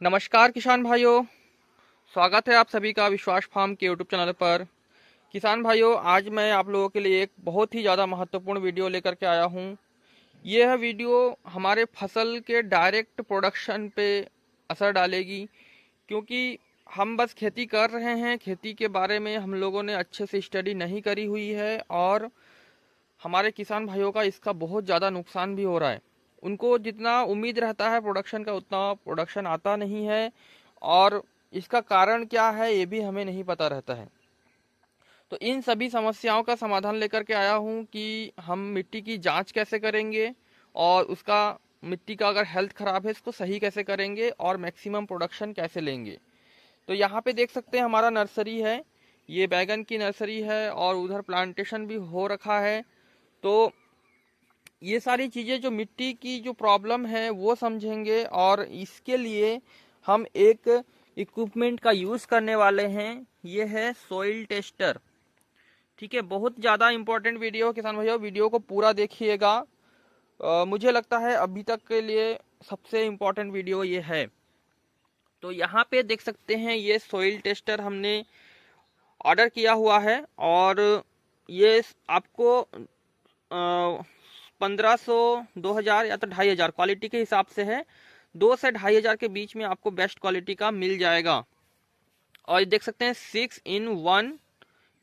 नमस्कार किसान भाइयों, स्वागत है आप सभी का विश्वास फार्म के यूट्यूब चैनल पर। किसान भाइयों, आज मैं आप लोगों के लिए एक बहुत ही ज़्यादा महत्वपूर्ण वीडियो लेकर के आया हूँ। यह वीडियो हमारे फसल के डायरेक्ट प्रोडक्शन पे असर डालेगी, क्योंकि हम बस खेती कर रहे हैं। खेती के बारे में हम लोगों ने अच्छे से स्टडी नहीं करी हुई है और हमारे किसान भाइयों का इसका बहुत ज़्यादा नुकसान भी हो रहा है। उनको जितना उम्मीद रहता है प्रोडक्शन का, उतना प्रोडक्शन आता नहीं है और इसका कारण क्या है ये भी हमें नहीं पता रहता है। तो इन सभी समस्याओं का समाधान लेकर के आया हूँ कि हम मिट्टी की जांच कैसे करेंगे और उसका मिट्टी का अगर हेल्थ खराब है इसको सही कैसे करेंगे और मैक्सिमम प्रोडक्शन कैसे लेंगे। तो यहाँ पे देख सकते हैं हमारा नर्सरी है, ये बैगन की नर्सरी है और उधर प्लांटेशन भी हो रखा है। तो ये सारी चीज़ें जो मिट्टी की जो प्रॉब्लम है वो समझेंगे और इसके लिए हम एक इक्विपमेंट का यूज़ करने वाले हैं। ये है सॉइल टेस्टर। ठीक है, बहुत ज़्यादा इंपॉर्टेंट वीडियो, किसान भैया वीडियो को पूरा देखिएगा। मुझे लगता है अभी तक के लिए सबसे इम्पोर्टेंट वीडियो ये है। तो यहाँ पे देख सकते हैं ये सॉइल टेस्टर हमने ऑर्डर किया हुआ है और ये आपको 1500 2000 या तो 2500 क्वालिटी के हिसाब से है। 2 से 2500 के बीच में आपको बेस्ट क्वालिटी का मिल जाएगा। और ये देख सकते हैं 6-in-1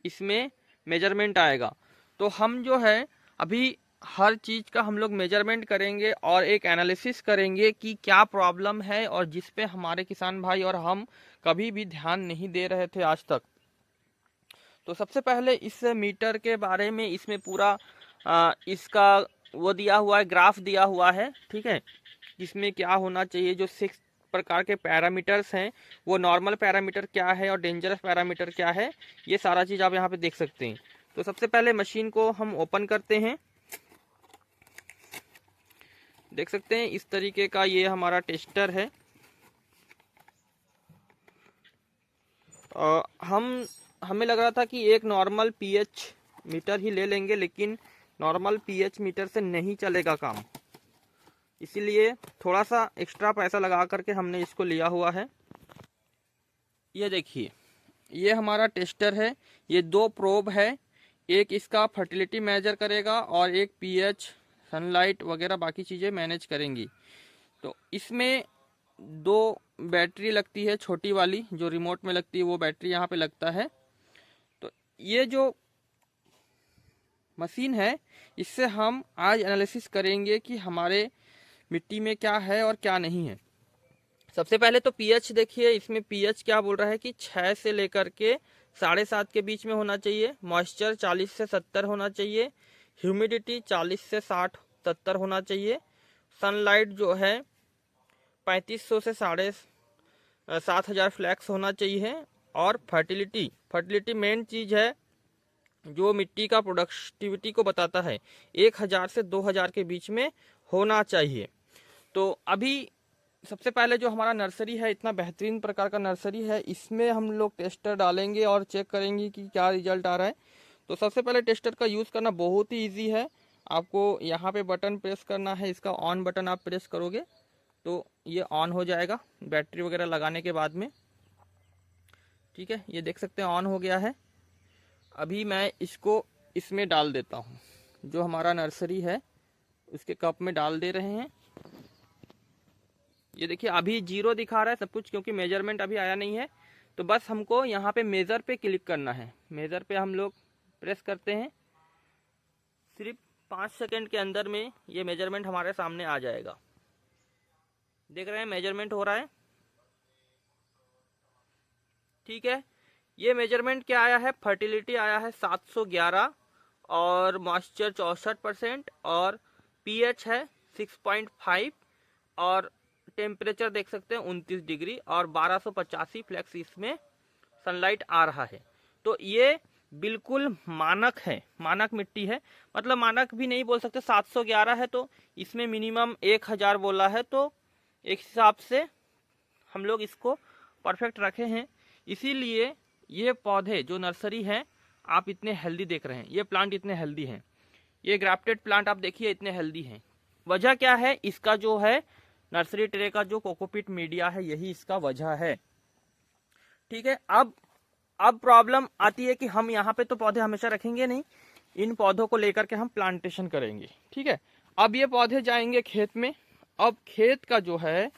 इसमें मेजरमेंट आएगा। तो हम जो है अभी हर चीज़ का हम लोग मेजरमेंट करेंगे और एक एनालिसिस करेंगे कि क्या प्रॉब्लम है और जिस पे हमारे किसान भाई और हम कभी भी ध्यान नहीं दे रहे थे आज तक। तो सबसे पहले इस मीटर के बारे में इसमें पूरा इसका वो दिया हुआ है, ग्राफ दिया हुआ है। ठीक है, जिसमें क्या होना चाहिए, जो 6 प्रकार के पैरामीटर्स हैं, वो नॉर्मल पैरामीटर क्या है और डेंजरस पैरामीटर क्या है, ये सारा चीज़ आप यहाँ पे देख सकते हैं। तो सबसे पहले मशीन को हम ओपन करते हैं। देख सकते हैं इस तरीके का ये हमारा टेस्टर है। हमें लग रहा था कि एक नॉर्मल पीएच मीटर ही ले लेंगे, लेकिन नॉर्मल पीएच मीटर से नहीं चलेगा काम, इसीलिए थोड़ा सा एक्स्ट्रा पैसा लगा करके हमने इसको लिया हुआ है। ये देखिए, ये हमारा टेस्टर है। ये 2 प्रोब है, एक इसका फर्टिलिटी मेजर करेगा और एक पीएच, सनलाइट वगैरह बाकी चीज़ें मैनेज करेंगी। तो इसमें 2 बैटरी लगती है, छोटी वाली जो रिमोट में लगती है वो बैटरी यहाँ पे लगता है। तो ये जो मशीन है इससे हम आज एनालिसिस करेंगे कि हमारे मिट्टी में क्या है और क्या नहीं है। सबसे पहले तो पीएच देखिए, इसमें पीएच क्या बोल रहा है कि 6 से लेकर के 7.5 के बीच में होना चाहिए। मॉइस्चर 40 से 70 होना चाहिए। ह्यूमिडिटी 40 से 60-70 होना चाहिए। सनलाइट जो है 3500 से 7,500 फ्लैक्स होना चाहिए। और फर्टिलिटी मेन चीज़ है जो मिट्टी का प्रोडक्टिविटी को बताता है, 1000 से 2000 के बीच में होना चाहिए। तो अभी सबसे पहले जो हमारा नर्सरी है, इतना बेहतरीन प्रकार का नर्सरी है, इसमें हम लोग टेस्टर डालेंगे और चेक करेंगे कि क्या रिजल्ट आ रहा है। तो सबसे पहले टेस्टर का यूज़ करना बहुत ही ईजी है। आपको यहाँ पे बटन प्रेस करना है, इसका ऑन बटन आप प्रेस करोगे तो ये ऑन हो जाएगा बैटरी वगैरह लगाने के बाद में। ठीक है, ये देख सकते हैं ऑन हो गया है। अभी मैं इसको इसमें डाल देता हूँ, जो हमारा नर्सरी है उसके कप में डाल दे रहे हैं। ये देखिए अभी 0 दिखा रहा है सब कुछ, क्योंकि मेजरमेंट अभी आया नहीं है। तो बस हमको यहाँ पे मेज़र पे क्लिक करना है। मेज़र पे हम लोग प्रेस करते हैं, सिर्फ 5 सेकंड के अंदर में ये मेजरमेंट हमारे सामने आ जाएगा। देख रहे हैं मेजरमेंट हो रहा है। ठीक है, ये मेजरमेंट क्या आया है, फर्टिलिटी आया है 711 और मॉइस्चर 64% और पीएच है 6.5 और टेम्परेचर देख सकते हैं 29 डिग्री और 1285 फ्लैक्स इसमें सनलाइट आ रहा है। तो ये बिल्कुल मानक है, मानक मिट्टी है। मतलब मानक भी नहीं बोल सकते, 711 है तो इसमें मिनिमम 1000 बोला है, तो एक हिसाब से हम लोग इसको परफेक्ट रखे हैं। इसीलिए ये पौधे जो नर्सरी है आप इतने हेल्दी देख रहे हैं, ये प्लांट इतने हेल्दी हैं, ये ग्राफ्टेड प्लांट आप देखिए इतने हेल्दी हैं। वजह क्या है, इसका जो है नर्सरी ट्रे का जो कोकोपीट मीडिया है यही इसका वजह है। ठीक है, अब प्रॉब्लम आती है कि हम यहाँ पे तो पौधे हमेशा रखेंगे नहीं, इन पौधों को लेकर के हम प्लांटेशन करेंगे। ठीक है, अब ये पौधे जाएंगे खेत में। अब खेत का जो है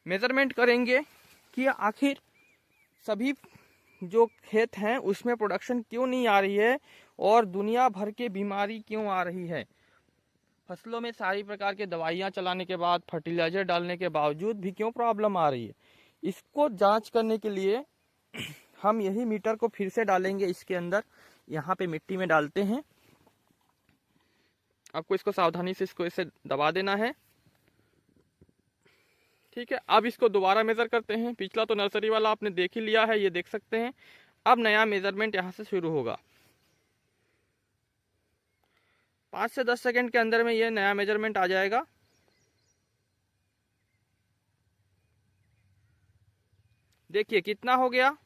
मेजरमेंट करेंगे कि आखिर सभी जो खेत हैं उसमें प्रोडक्शन क्यों नहीं आ रही है और दुनिया भर के बीमारी क्यों आ रही है। फसलों में सारी प्रकार के दवाइयाँ चलाने के बाद, फर्टिलाइजर डालने के बावजूद भी क्यों प्रॉब्लम आ रही है, इसको जांच करने के लिए हम यही मीटर को फिर से डालेंगे इसके अंदर। यहाँ पे मिट्टी में डालते हैं, आपको इसको सावधानी से इसको ऐसे दबा देना है। ठीक है, अब इसको दोबारा मेजर करते हैं। पिछला तो नर्सरी वाला आपने देख ही लिया है, ये देख सकते हैं। अब नया मेजरमेंट यहाँ से शुरू होगा। 5 से 10 सेकंड के अंदर में ये नया मेजरमेंट आ जाएगा। देखिए कितना हो गया,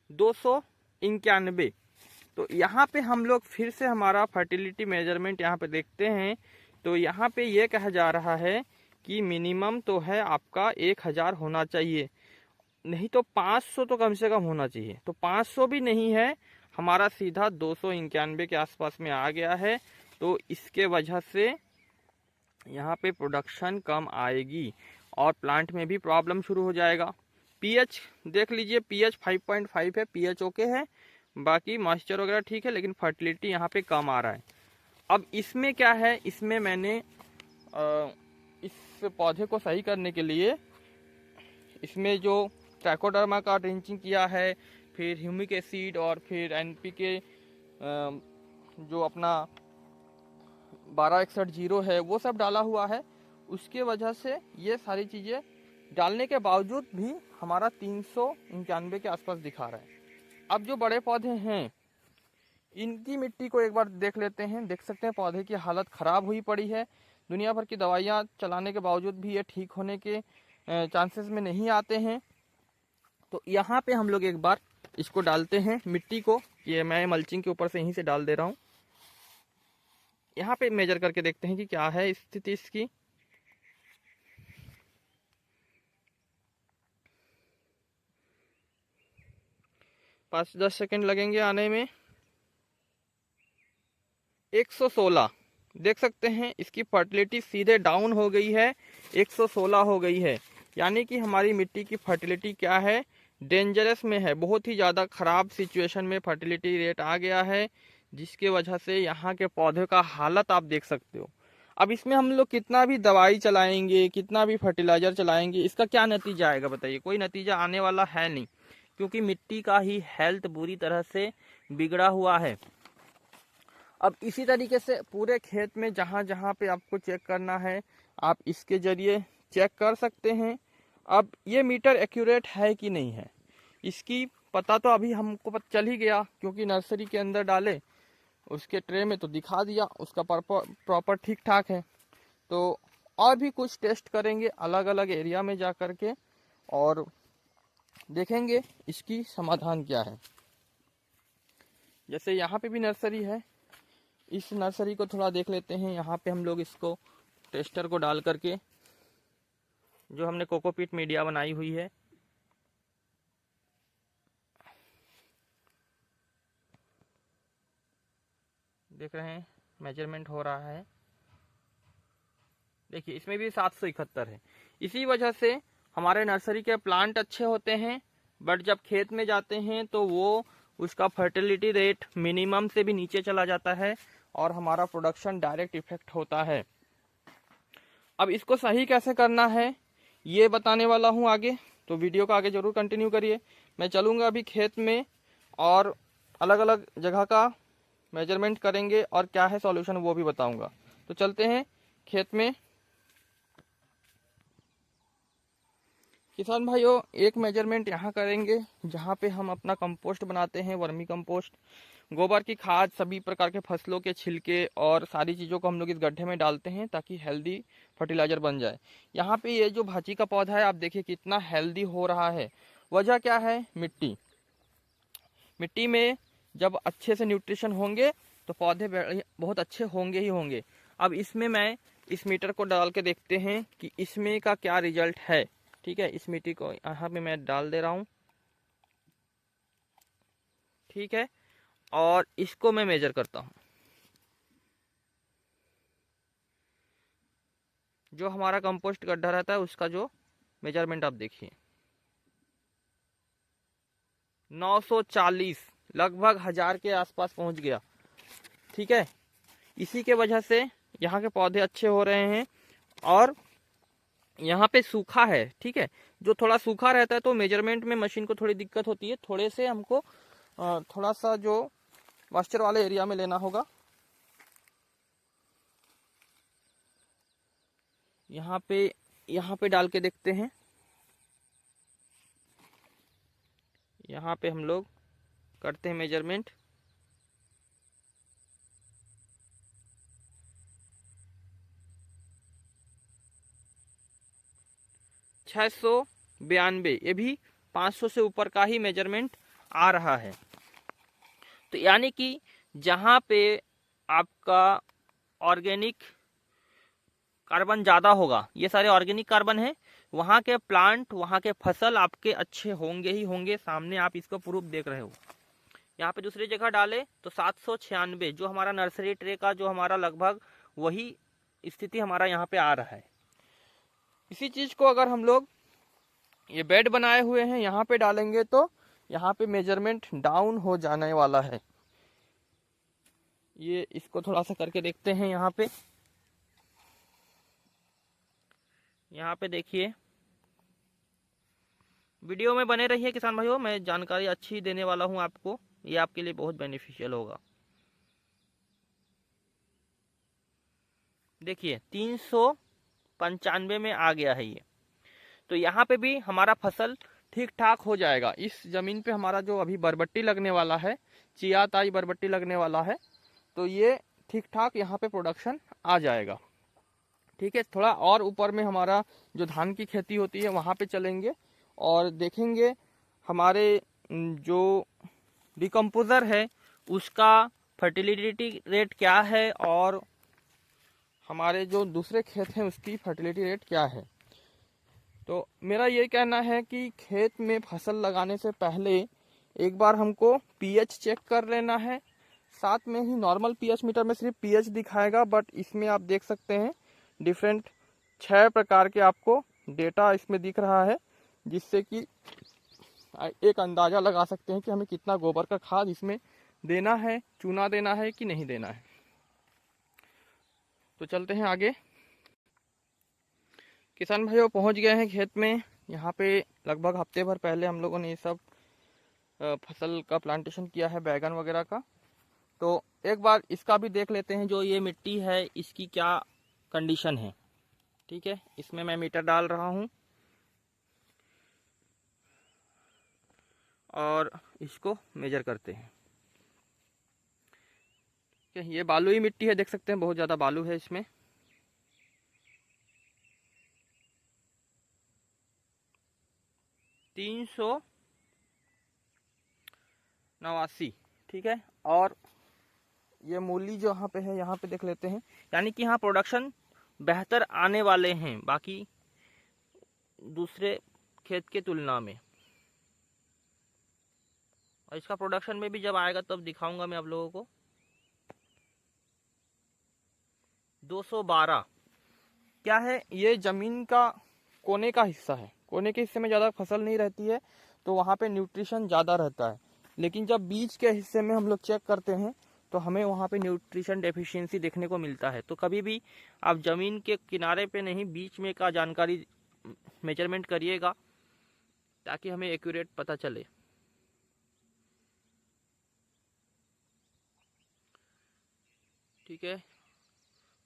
291। तो यहाँ पे हम लोग फिर से हमारा फर्टिलिटी मेजरमेंट यहाँ पे देखते हैं। तो यहाँ पे ये कहा जा रहा है कि मिनिमम तो है आपका 1000 होना चाहिए, नहीं तो 500 तो कम से कम होना चाहिए। तो 500 भी नहीं है, हमारा सीधा 291 के आसपास में आ गया है। तो इसके वजह से यहाँ पे प्रोडक्शन कम आएगी और प्लांट में भी प्रॉब्लम शुरू हो जाएगा। पीएच देख लीजिए, पीएच 5.5 है, पीएच ओके है, बाकी मॉइस्चर वगैरह ठीक है, लेकिन फर्टिलिटी यहाँ पे कम आ रहा है। अब इसमें क्या है, इसमें मैंने इस पौधे को सही करने के लिए इसमें जो ट्राइकोडर्मा का ड्रिंचिंग किया है, फिर ह्यूमिक एसिड और फिर एनपीके जो अपना 1261 है वो सब डाला हुआ है। उसके वजह से ये सारी चीज़ें डालने के बावजूद भी हमारा 391 के आसपास दिखा रहा है। अब जो बड़े पौधे हैं इनकी मिट्टी को एक बार देख लेते हैं। देख सकते हैं पौधे की हालत ख़राब हुई पड़ी है। दुनिया भर की दवाइयाँ चलाने के बावजूद भी ये ठीक होने के चांसेस में नहीं आते हैं। तो यहाँ पे हम लोग एक बार इसको डालते हैं मिट्टी को, ये मैं मल्चिंग के ऊपर से यहीं से डाल दे रहा हूँ। यहाँ पे मेजर करके देखते हैं कि क्या है स्थिति इसकी। पाँच 10 सेकंड लगेंगे आने में। 116 देख सकते हैं, इसकी फर्टिलिटी सीधे डाउन हो गई है, 116 हो गई है। यानी कि हमारी मिट्टी की फर्टिलिटी क्या है, डेंजरस में है, बहुत ही ज़्यादा ख़राब सिचुएशन में फर्टिलिटी रेट आ गया है, जिसके वजह से यहाँ के पौधे का हालत आप देख सकते हो। अब इसमें हम लोग कितना भी दवाई चलाएंगे, कितना भी फर्टिलाइज़र चलाएंगे, इसका क्या नतीजा आएगा बताइए? कोई नतीजा आने वाला है नहीं, क्योंकि मिट्टी का ही हेल्थ बुरी तरह से बिगड़ा हुआ है। अब इसी तरीके से पूरे खेत में जहाँ जहाँ पे आपको चेक करना है आप इसके ज़रिए चेक कर सकते हैं। अब ये मीटर एक्यूरेट है कि नहीं है, इसकी पता तो अभी हमको पता चल ही गया, क्योंकि नर्सरी के अंदर डाले, उसके ट्रे में तो दिखा दिया, उसका प्रॉपर ठीक ठाक है। तो और भी कुछ टेस्ट करेंगे अलग अलग एरिया में जा कर के और देखेंगे इसकी समाधान क्या है। जैसे यहाँ पे भी नर्सरी है, इस नर्सरी को थोड़ा देख लेते हैं। यहाँ पे हम लोग इसको टेस्टर को डाल करके जो हमने कोकोपीट मीडिया बनाई हुई है, देख रहे हैं मेजरमेंट हो रहा है। देखिए इसमें भी 771 है। इसी वजह से हमारे नर्सरी के प्लांट अच्छे होते हैं, बट जब खेत में जाते हैं तो वो उसका फर्टिलिटी रेट मिनिमम से भी नीचे चला जाता है और हमारा प्रोडक्शन डायरेक्ट इफेक्ट होता है। अब इसको सही कैसे करना है ये बताने वाला हूँ आगे, तो वीडियो को आगे ज़रूर कंटिन्यू करिए। मैं चलूँगा अभी खेत में और अलग अलग जगह का मेजरमेंट करेंगे और क्या है सॉल्यूशन वो भी बताऊँगा। तो चलते हैं खेत में। किसान भाइयों, एक मेजरमेंट यहाँ करेंगे जहाँ पे हम अपना कंपोस्ट बनाते हैं, वर्मी कंपोस्ट, गोबर की खाद, सभी प्रकार के फसलों के छिलके और सारी चीज़ों को हम लोग इस गड्ढे में डालते हैं ताकि हेल्दी फर्टिलाइज़र बन जाए। यहाँ पे ये जो भाजी का पौधा है आप देखिए कितना हेल्दी हो रहा है। वजह क्या है? मिट्टी। मिट्टी में जब अच्छे से न्यूट्रिशन होंगे तो पौधे बहुत अच्छे होंगे ही होंगे। अब इसमें मैं इस मीटर को डाल के देखते हैं कि इसमें का क्या रिजल्ट है। ठीक है, इस मीटर को यहाँ पे मैं डाल दे रहा हूँ। ठीक है, और इसको मैं मेजर करता हूँ। जो हमारा कंपोस्ट गड्ढा रहता है उसका जो मेजरमेंट आप देखिए, 940, लगभग 1000 के आसपास पहुंच गया। ठीक है, इसी के वजह से यहाँ के पौधे अच्छे हो रहे हैं। और यहाँ पे सूखा है। ठीक है, जो थोड़ा सूखा रहता है तो मेजरमेंट में मशीन को थोड़ी दिक्कत होती है। थोड़े से हमको थोड़ा सा जो मॉइस्चर वाले एरिया में लेना होगा। यहाँ पे डाल के देखते हैं। यहाँ पे हम लोग करते हैं मेजरमेंट। छः सौ 92, ये भी 500 से ऊपर का ही मेजरमेंट आ रहा है। तो यानी कि जहाँ पे आपका ऑर्गेनिक कार्बन ज़्यादा होगा, ये सारे ऑर्गेनिक कार्बन है, वहाँ के प्लांट, वहाँ के फसल आपके अच्छे होंगे ही होंगे। सामने आप इसको प्रूफ देख रहे हो। यहाँ पे दूसरी जगह डाले तो 796, जो हमारा नर्सरी ट्रे का जो हमारा लगभग वही स्थिति हमारा यहाँ पे आ रहा है। इसी चीज़ को अगर हम लोग ये बेड बनाए हुए हैं यहाँ पे डालेंगे तो यहाँ पे मेजरमेंट डाउन हो जाने वाला है। ये इसको थोड़ा सा करके देखते हैं। यहाँ पे देखिए, वीडियो में बने रहिए किसान भाइयों, मैं जानकारी अच्छी देने वाला हूँ आपको, ये आपके लिए बहुत बेनिफिशियल होगा। देखिए 395 में आ गया है ये। तो यहाँ पे भी हमारा फसल ठीक ठाक हो जाएगा। इस जमीन पे हमारा जो अभी बरबट्टी लगने वाला है, चिया ताई बरबट्टी लगने वाला है, तो ये ठीक ठाक यहाँ पे प्रोडक्शन आ जाएगा। ठीक है, थोड़ा और ऊपर में हमारा जो धान की खेती होती है वहाँ पे चलेंगे और देखेंगे हमारे जो डिकम्पोज़र है उसका फर्टिलिटी रेट क्या है और हमारे जो दूसरे खेत हैं उसकी फर्टिलिटी रेट क्या है। तो मेरा ये कहना है कि खेत में फसल लगाने से पहले एक बार हमको पीएच चेक कर लेना है। साथ में ही नॉर्मल पीएच मीटर में सिर्फ पीएच दिखाएगा, बट इसमें आप देख सकते हैं डिफरेंट 6 प्रकार के आपको डेटा इसमें दिख रहा है, जिससे कि एक अंदाज़ा लगा सकते हैं कि हमें कितना गोबर का खाद इसमें देना है, चूना देना है कि नहीं देना है। तो चलते हैं आगे। किसान भाइयों पहुंच गए हैं खेत में। यहाँ पे लगभग हफ्ते भर पहले हम लोगों ने ये सब फसल का प्लांटेशन किया है, बैगन वगैरह का। तो एक बार इसका भी देख लेते हैं, जो ये मिट्टी है इसकी क्या कंडीशन है। ठीक है, इसमें मैं मीटर डाल रहा हूँ और इसको मेजर करते हैं। ये बालुई मिट्टी है, देख सकते हैं बहुत ज़्यादा बालू है इसमें। तीन सौ 89। ठीक है, और ये मूली जो यहाँ पे है, यहाँ पे देख लेते हैं। यानी कि यहाँ प्रोडक्शन बेहतर आने वाले हैं बाकी दूसरे खेत के तुलना में। और इसका प्रोडक्शन में भी जब आएगा तब दिखाऊंगा मैं आप लोगों को। 212 क्या है, ये जमीन का कोने का हिस्सा है। कोने के हिस्से में ज़्यादा फसल नहीं रहती है तो वहाँ पे न्यूट्रिशन ज़्यादा रहता है। लेकिन जब बीच के हिस्से में हम लोग चेक करते हैं तो हमें वहाँ पे न्यूट्रिशन डेफिशिएंसी देखने को मिलता है। तो कभी भी आप ज़मीन के किनारे पे नहीं, बीच में का जानकारी मेजरमेंट करिएगा ताकि हमें एक्यूरेट पता चले। ठीक है,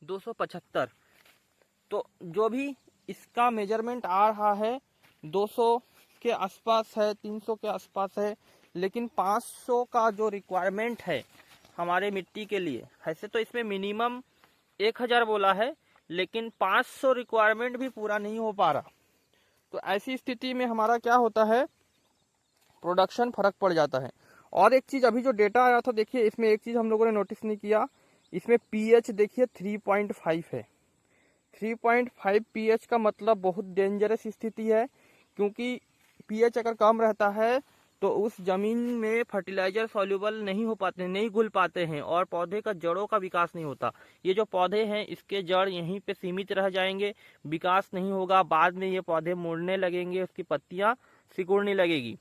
275। तो जो भी इसका मेजरमेंट आ रहा है 200 के आसपास है, 300 के आसपास है। लेकिन 500 का जो रिक्वायरमेंट है हमारे मिट्टी के लिए, ऐसे तो इसमें मिनिमम 1000 बोला है, लेकिन 500 रिक्वायरमेंट भी पूरा नहीं हो पा रहा। तो ऐसी स्थिति में हमारा क्या होता है, प्रोडक्शन फर्क पड़ जाता है। और एक चीज़ अभी जो डेटा आया था, देखिए इसमें एक चीज़ हम लोगों ने नोटिस नहीं किया, इसमें पीएच देखिए 3.5 है। 3.5 पीएच का मतलब बहुत डेंजरस स्थिति है, क्योंकि पीएच अगर कम रहता है तो उस जमीन में फर्टिलाइजर सॉल्युबल नहीं हो पाते, नहीं घुल पाते हैं और पौधे का जड़ों का विकास नहीं होता। ये जो पौधे हैं इसके जड़ यहीं पे सीमित रह जाएंगे, विकास नहीं होगा। बाद में ये पौधे मुड़ने लगेंगे, उसकी पत्तियां सिकुड़ने लगेगी।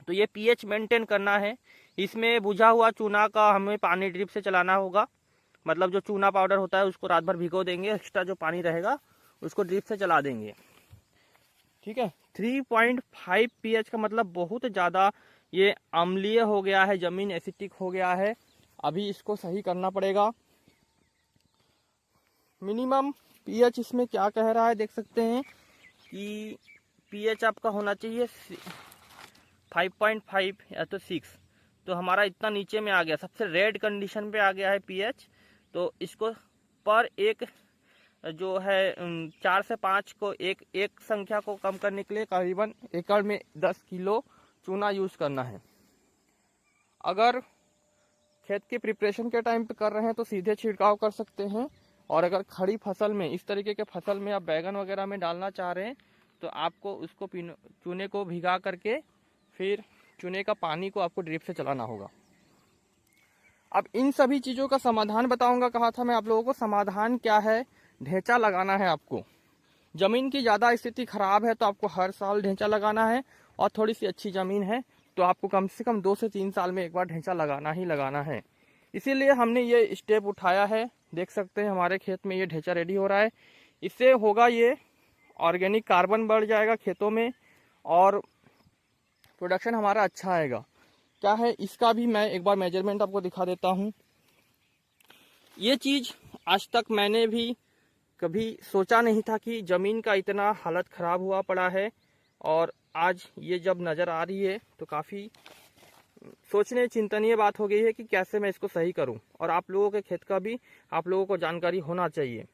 तो ये पीएच मेंटेन करना है। इसमें बुझा हुआ चूना का हमें पानी ड्रिप से चलाना होगा, मतलब जो चूना पाउडर होता है उसको रात भर भिगो देंगे, एक्स्ट्रा जो पानी रहेगा उसको ड्रिप से चला देंगे। ठीक है। 3.5 पीएच का मतलब बहुत ज़्यादा ये अम्लीय हो गया है, ज़मीन एसिडिक हो गया है। अभी इसको सही करना पड़ेगा। मिनिमम पीएच इसमें क्या कह रहा है, देख सकते हैं कि पीएच आपका होना चाहिए 5.5 या तो 6। तो हमारा इतना नीचे में आ गया, सबसे रेड कंडीशन पे आ गया है पीएच। तो इसको पर एक जो है 4 से 5 को एक संख्या को कम करने के लिए करीबन एकड़ में 10 किलो चूना यूज करना है। अगर खेत की प्रिपरेशन के टाइम पे कर रहे हैं तो सीधे छिड़काव कर सकते हैं, और अगर खड़ी फसल में, इस तरीके के फसल में आप बैगन वगैरह में डालना चाह रहे हैं तो आपको उसको चूने को भिगा करके फिर चूने का पानी को आपको ड्रिप से चलाना होगा। अब इन सभी चीज़ों का समाधान बताऊंगा, कहा था मैं आप लोगों को। समाधान क्या है, ढेंचा लगाना है आपको। ज़मीन की ज़्यादा स्थिति खराब है तो आपको हर साल ढेंचा लगाना है, और थोड़ी सी अच्छी ज़मीन है तो आपको कम से कम 2 से 3 साल में एक बार ढेंचा लगाना ही लगाना है। इसीलिए हमने ये स्टेप उठाया है। देख सकते हैं हमारे खेत में ये ढेंचा रेडी हो रहा है। इससे होगा ये, ऑर्गेनिक कार्बन बढ़ जाएगा खेतों में और प्रोडक्शन हमारा अच्छा आएगा। क्या है इसका भी मैं एक बार मेजरमेंट आपको दिखा देता हूँ। ये चीज़ आज तक मैंने भी कभी सोचा नहीं था कि ज़मीन का इतना हालत ख़राब हुआ पड़ा है, और आज ये जब नज़र आ रही है तो काफ़ी सोचने चिंतनीय बात हो गई है कि कैसे मैं इसको सही करूं। और आप लोगों के खेत का भी आप लोगों को जानकारी होना चाहिए।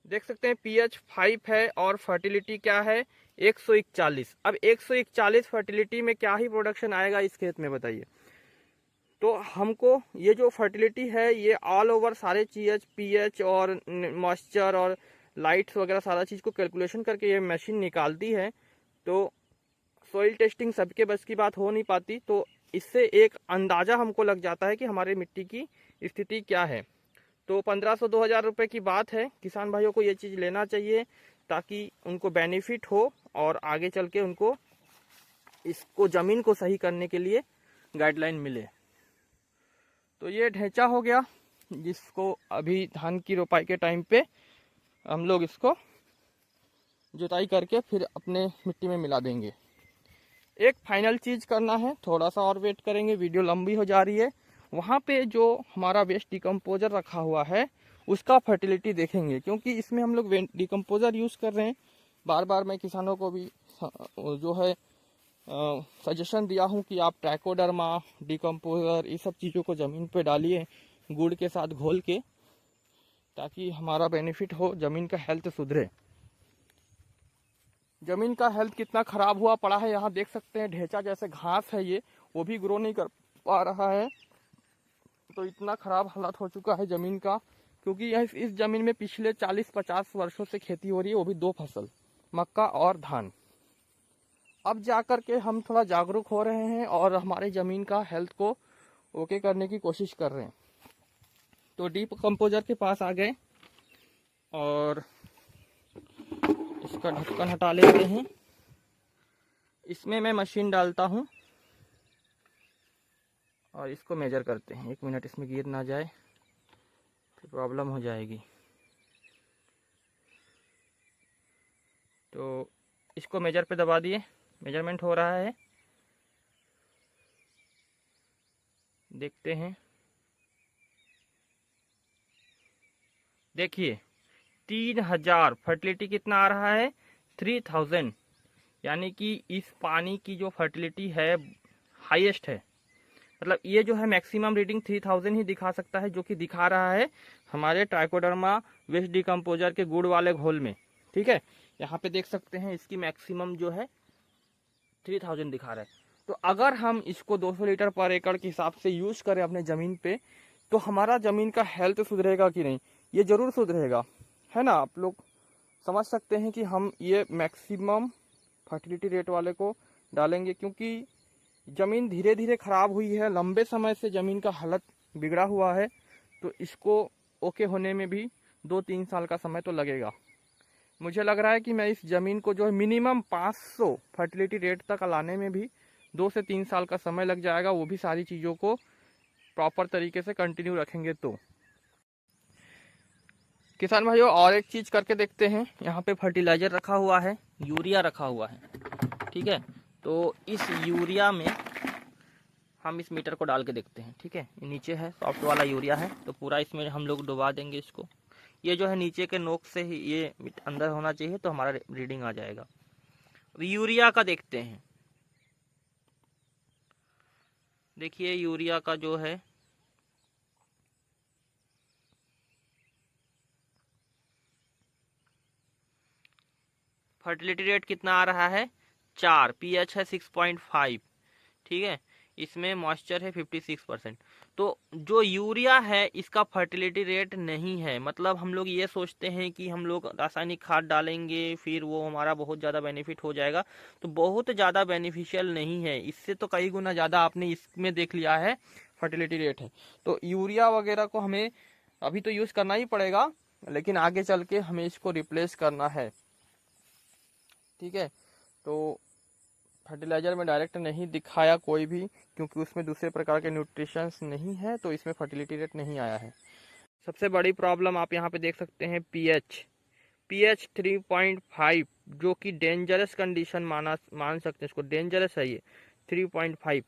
देख सकते हैं पीएच 5 है और फर्टिलिटी क्या है 141। अब 141 फर्टिलिटी में क्या ही प्रोडक्शन आएगा इस खेत में, बताइए। तो हमको ये जो फर्टिलिटी है ये ऑल ओवर सारे चीज पीएच और मॉइस्चर और लाइट्स वगैरह सारा चीज़ को कैलकुलेशन करके ये मशीन निकालती है। तो सॉइल टेस्टिंग सबके बस की बात हो नहीं पाती, तो इससे एक अंदाज़ा हमको लग जाता है कि हमारे मिट्टी की स्थिति क्या है। तो 1500-2000 रुपये की बात है। किसान भाइयों को ये चीज़ लेना चाहिए ताकि उनको बेनिफिट हो और आगे चल के उनको इसको ज़मीन को सही करने के लिए गाइडलाइन मिले। तो ये ढेंचा हो गया जिसको अभी धान की रोपाई के टाइम पे हम लोग इसको जुताई करके फिर अपने मिट्टी में मिला देंगे। एक फाइनल चीज़ करना है, थोड़ा सा और वेट करेंगे, वीडियो लंबी हो जा रही है। वहाँ पे जो हमारा वेस्ट डिकम्पोजर रखा हुआ है उसका फर्टिलिटी देखेंगे, क्योंकि इसमें हम लोग डिकम्पोजर यूज़ कर रहे हैं। बार बार मैं किसानों को भी जो है सजेशन दिया हूँ कि आप ट्राइकोडर्मा, डिकम्पोजर, ये सब चीज़ों को ज़मीन पे डालिए गुड़ के साथ घोल के, ताकि हमारा बेनिफिट हो, ज़मीन का हेल्थ सुधरे। ज़मीन का हेल्थ कितना ख़राब हुआ पड़ा है, यहाँ देख सकते हैं ढेंचा जैसे घास है ये, वो भी ग्रो नहीं कर पा रहा है। तो इतना ख़राब हालत हो चुका है ज़मीन का, क्योंकि यह इस ज़मीन में पिछले 40-50 वर्षों से खेती हो रही है, वो भी 2 फसल, मक्का और धान। अब जाकर के हम थोड़ा जागरूक हो रहे हैं और हमारे ज़मीन का हेल्थ को ओके करने की कोशिश कर रहे हैं। तो डीप कंपोजर के पास आ गए और इसका ढक्कन हटा लेते हैं। इसमें मैं मशीन डालता हूँ और इसको मेजर करते हैं। 1 मिनट, इसमें गिर ना जाए फिर प्रॉब्लम हो जाएगी। तो इसको मेजर पे दबा दिए, मेजरमेंट हो रहा है, देखते हैं। देखिए 3000 फर्टिलिटी कितना आ रहा है 3000, यानी कि इस पानी की जो फर्टिलिटी है हाईएस्ट है। मतलब ये जो है मैक्सिमम रीडिंग 3000 ही दिखा सकता है, जो कि दिखा रहा है हमारे ट्राइकोडर्मा वेस्ट डिकम्पोजर के गुड़ वाले घोल में। ठीक है, यहाँ पे देख सकते हैं इसकी मैक्सिमम जो है 3000 दिखा रहा है। तो अगर हम इसको 200 लीटर पर एकड़ के हिसाब से यूज करें अपने ज़मीन पे, तो हमारा ज़मीन का हेल्थ सुधरेगा कि नहीं। ये ज़रूर सुधरेगा, है ना। आप लोग समझ सकते हैं कि हम ये मैक्सिमम फर्टिलिटी रेट वाले को डालेंगे, क्योंकि ज़मीन धीरे धीरे ख़राब हुई है, लंबे समय से ज़मीन का हालत बिगड़ा हुआ है, तो इसको ओके होने में भी 2-3 साल का समय तो लगेगा। मुझे लग रहा है कि मैं इस ज़मीन को जो है मिनिमम 500 फर्टिलिटी रेट तक लाने में भी 2 से 3 साल का समय लग जाएगा, वो भी सारी चीज़ों को प्रॉपर तरीके से कंटिन्यू रखेंगे तो। किसान भाइयों और एक चीज़ करके देखते हैं। यहाँ पे फर्टिलाइज़र रखा हुआ है, यूरिया रखा हुआ है, ठीक है। तो इस यूरिया में हम इस मीटर को डाल के देखते हैं, ठीक है। नीचे है सॉफ्ट वाला यूरिया है, तो पूरा इसमें हम लोग डुबा देंगे इसको। ये जो है नीचे के नोक से ही ये अंदर होना चाहिए, तो हमारा रीडिंग आ जाएगा। अब यूरिया का देखते हैं। देखिए यूरिया का जो है फर्टिलिटी रेट कितना आ रहा है, 4, पीएच है 6.5, ठीक है। इसमें मॉइस्चर है 56%। तो जो यूरिया है इसका फर्टिलिटी रेट नहीं है। मतलब हम लोग ये सोचते हैं कि हम लोग रासायनिक खाद डालेंगे फिर वो हमारा बहुत ज़्यादा बेनिफिट हो जाएगा, तो बहुत ज़्यादा बेनिफिशियल नहीं है। इससे तो कई गुना ज़्यादा आपने इसमें देख लिया है फर्टिलिटी रेट है। तो यूरिया वगैरह को हमें अभी तो यूज़ करना ही पड़ेगा, लेकिन आगे चल के हमें इसको रिप्लेस करना है, ठीक है। तो फर्टिलाइज़र में डायरेक्ट नहीं दिखाया कोई भी, क्योंकि उसमें दूसरे प्रकार के न्यूट्रिशंस नहीं है, तो इसमें फर्टिलिटी रेट नहीं आया है। सबसे बड़ी प्रॉब्लम आप यहाँ पे देख सकते हैं पीएच 3.5, जो कि डेंजरस कंडीशन मान सकते हैं इसको, डेंजरस है ये 3.5।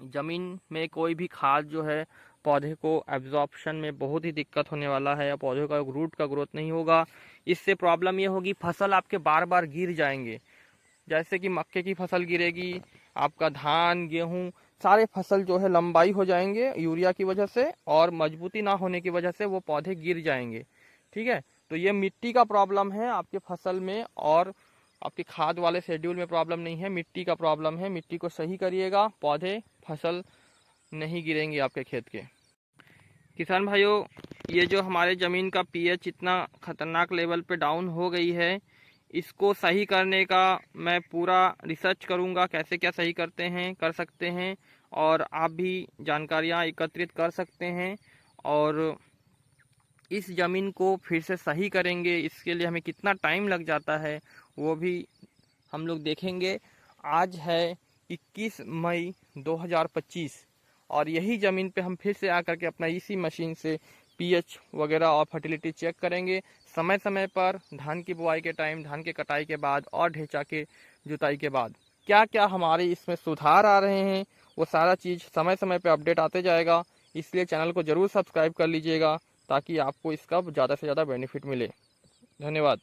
ज़मीन में कोई भी खाद जो है पौधे को एब्जॉर्प्शन में बहुत ही दिक्कत होने वाला है, या पौधे का रूट का ग्रोथ नहीं होगा। इससे प्रॉब्लम ये होगी फसल आपके बार बार गिर जाएंगे, जैसे कि मक्के की फसल गिरेगी, आपका धान गेहूं सारे फसल जो है लंबाई हो जाएंगे यूरिया की वजह से, और मजबूती ना होने की वजह से वो पौधे गिर जाएंगे, ठीक है। तो ये मिट्टी का प्रॉब्लम है आपके फसल में, और आपके खाद वाले शेड्यूल में प्रॉब्लम नहीं है, मिट्टी का प्रॉब्लम है। मिट्टी को सही करिएगा, पौधे फसल नहीं गिरेंगे आपके खेत के। किसान भाइयों, ये जो हमारे ज़मीन का पीएच इतना ख़तरनाक लेवल पे डाउन हो गई है, इसको सही करने का मैं पूरा रिसर्च करूंगा, कैसे क्या सही कर सकते हैं, और आप भी जानकारियां एकत्रित कर सकते हैं, और इस ज़मीन को फिर से सही करेंगे। इसके लिए हमें कितना टाइम लग जाता है वो भी हम लोग देखेंगे। आज है 21 मई 2025, और यही ज़मीन पे हम फिर से आकर के अपना इसी मशीन से पीएच वगैरह और फर्टिलिटी चेक करेंगे समय समय पर, धान की बुआई के टाइम, धान के कटाई के बाद, और ढेंचा के जुताई के बाद क्या क्या हमारे इसमें सुधार आ रहे हैं, वो सारा चीज़ समय समय पे अपडेट आते जाएगा। इसलिए चैनल को ज़रूर सब्सक्राइब कर लीजिएगा, ताकि आपको इसका ज़्यादा से ज़्यादा बेनिफिट मिले। धन्यवाद।